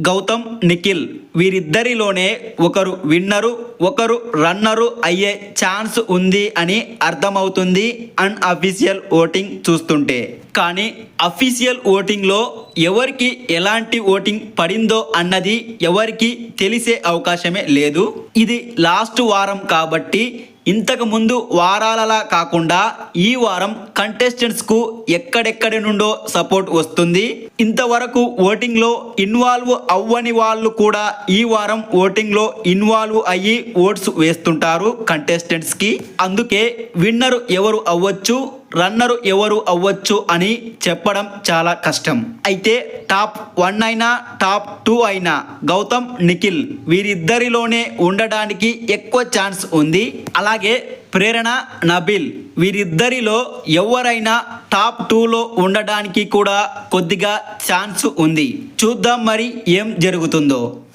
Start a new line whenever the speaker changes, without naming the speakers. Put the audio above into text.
గౌతమ్, నిఖిల్ వీరిద్దరిలోనే ఒకరు విన్నరు, ఒకరు రన్నరు అయ్యే ఛాన్స్ ఉంది అని అర్థమవుతుంది అన్అఫీషియల్ ఓటింగ్ చూస్తుంటే. కానీ అఫీషియల్ ఓటింగ్లో ఎవరికి ఎలాంటి ఓటింగ్ పడిందో అన్నది ఎవరికి తెలిసే అవకాశమే లేదు. ఇది లాస్ట్ వారం కాబట్టి ఇంతకు ముందు వారాలలా కాకుండా ఈ వారం కంటెస్టెంట్స్కు ఎక్కడెక్కడి నుండో సపోర్ట్ వస్తుంది. ఇంతవరకు ఓటింగ్లో ఇన్వాల్వ్ అవ్వని వాళ్ళు కూడా ఈ వారం ఓటింగ్లో ఇన్వాల్వ్ అయ్యి ఓట్స్ వేస్తుంటారు కంటెస్టెంట్స్కి. అందుకే విన్నరు ఎవరు అవ్వచ్చు, రన్నరు ఎవరు అవ్వచ్చు అని చెప్పడం చాలా కష్టం. అయితే టాప్ 1 అయినా టాప్ 2 అయినా గౌతమ్, నిఖిల్ వీరిద్దరిలోనే ఉండడానికి ఎక్కువ ఛాన్స్ ఉంది. అలాగే ప్రేరణ, నబీల్ వీరిద్దరిలో ఎవరైనా టాప్ 2లో ఉండడానికి కూడా కొద్దిగా ఛాన్స్ ఉంది. చూద్దాం మరి ఏం జరుగుతుందో.